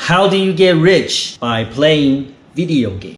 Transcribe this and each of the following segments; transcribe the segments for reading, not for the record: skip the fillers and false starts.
How do you get rich? By playing video games.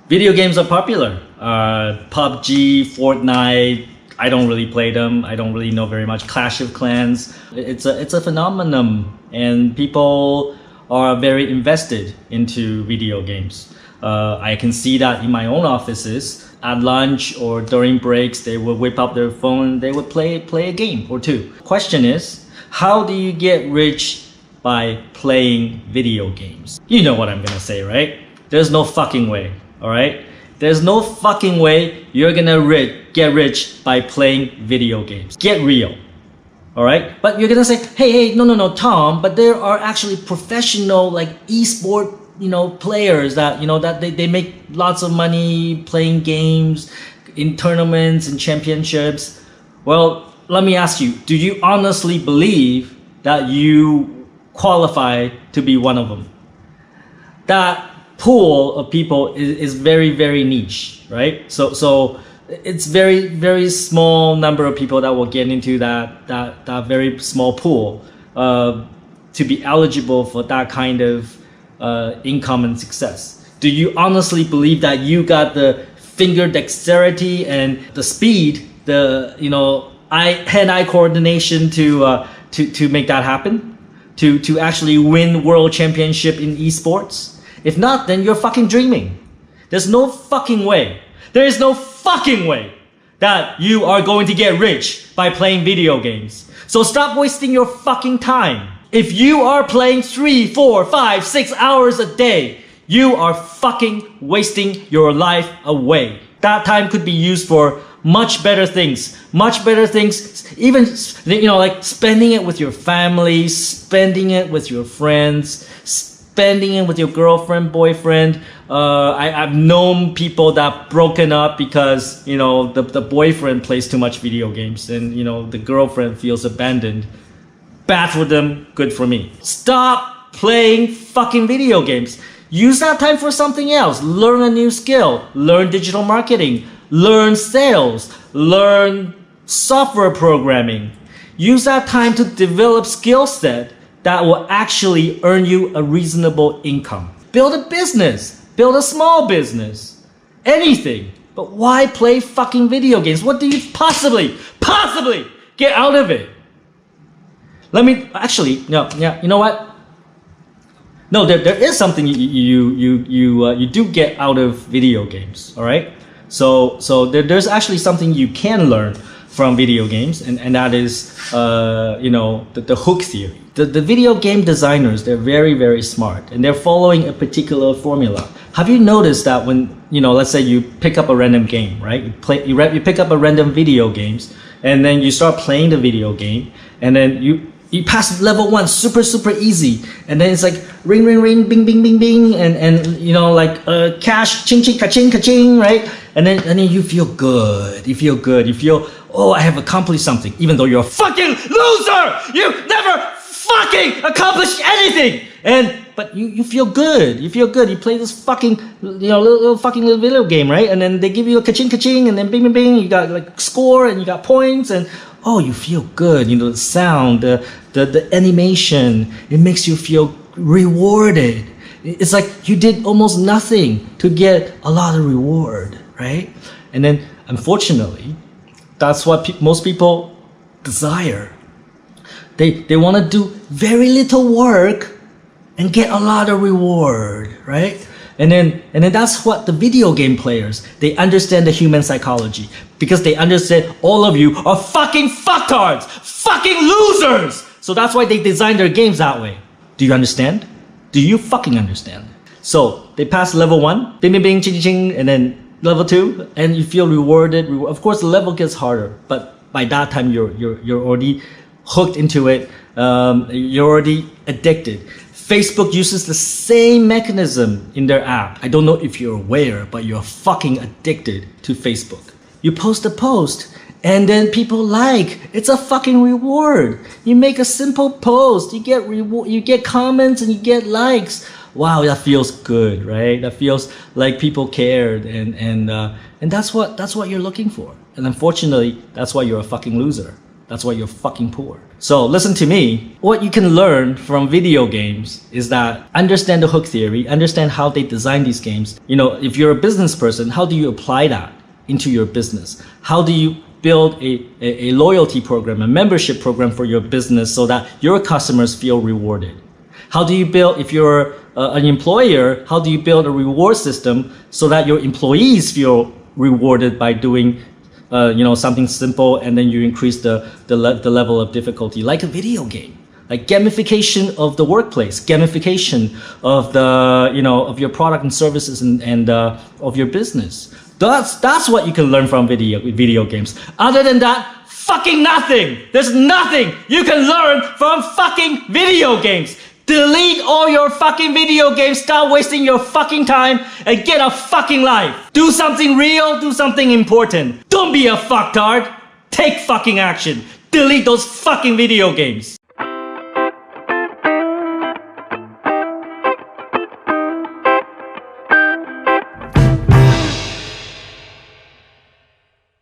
Video games are popular. PUBG, Fortnite, I don't really play them. I don't really know very much. Clash of Clans, it's a phenomenon, and people are very invested into video games. I can see that in my own offices. At lunch or during breaks, they would whip up their phone, they would play a game or two. Question is, how do you get rich by playing video games? You know what I'm gonna say, right? There's no fucking way, all right? There's no fucking way you're gonna get rich by playing video games. Get real, all right? But you're gonna say, hey, no, Tom, but there are actually professional like esport, players that, that they make lots of money playing games in tournaments and championships. Well, let me ask you, do you honestly believe that you qualify to be one of them? That pool of people is very, very niche, right? So it's very, very small number of people that will get into that very small pool to be eligible for that kind of income and success. Do you honestly believe that you got the finger dexterity and the speed, the hand-eye coordination to make that happen, to actually win world championship in esports? If not, then you're fucking dreaming. There's no fucking way. There is no fucking way that you are going to get rich by playing video games. So stop wasting your fucking time. If you are playing 3, 4, 5, 6 hours a day, you are fucking wasting your life away. That time could be used for much better things, even, like spending it with your family, spending it with your friends, spending it with your girlfriend, boyfriend. I've known people that broken up because, the boyfriend plays too much video games and, the girlfriend feels abandoned. Bad for them, good for me. Stop playing fucking video games. Use that time for something else. Learn a new skill. Learn digital marketing. Learn sales. Learn software programming. Use that time to develop skill set that will actually earn you a reasonable income. Build a business. Build a small business. Anything. But why play fucking video games? What do you possibly get out of it? Let me actually, no, yeah, you know what? No, there is something you do get out of video games, all right? So there's actually something you can learn from video games, and that is, the hook theory. The video game designers, they're very, very smart, and they're following a particular formula. Have you noticed that when, let's say you pick up a random game, right? You pick up a random video games, and then you start playing the video game, and then you pass level 1 super easy, and then it's like ring, bing, bing, and cash, ching, ka-ching, ka-ching, right? And then you feel good. You feel, oh, I have accomplished something, even though you're a fucking loser. You never fucking accomplished anything. But you feel good. You play this fucking, little video game, right? And then they give you a ka-ching, and then bing, you got like score, and you got points, and oh, you feel good. The sound, the animation, it makes you feel rewarded. It's like you did almost nothing to get a lot of reward, right? And then, unfortunately, that's what most people desire. They want to do very little work and get a lot of reward, right? And then that's what the video game players, they understand the human psychology, because they understand all of you are fucking fucktards, fucking losers. So that's why they design their games that way. Do you understand? Do you fucking understand? So they pass level 1, bing, ching, and then level 2, and you feel rewarded. Of course, the level gets harder, but by that time you're already hooked into it. You're already addicted. Facebook uses the same mechanism in their app. I don't know if you're aware, but you're fucking addicted to Facebook. You post a post, and then people like. It's a fucking reward. You make a simple post, you get comments, and you get likes. wow, that feels good, right? That feels like people cared, and that's what you're looking for. And unfortunately, that's why you're a fucking loser. That's why you're fucking poor. So listen to me. What you can learn from video games is that understand the hook theory, understand how they design these games. You know, if you're a business person, how do you apply that into your business? How do you build a loyalty program, a membership program for your business so that your customers feel rewarded? How do you build, if you're an employer, how do you build a reward system so that your employees feel rewarded by doing something simple, and then you increase the level of difficulty, like a video game, like gamification of the workplace, gamification of of your product and services and of your business. That's what you can learn from video games. Other than that, fucking nothing. There's nothing you can learn from fucking video games. Delete all your fucking video games, stop wasting your fucking time, and get a fucking life. Do something real, do something important. Don't be a fucktard. Take fucking action. Delete those fucking video games.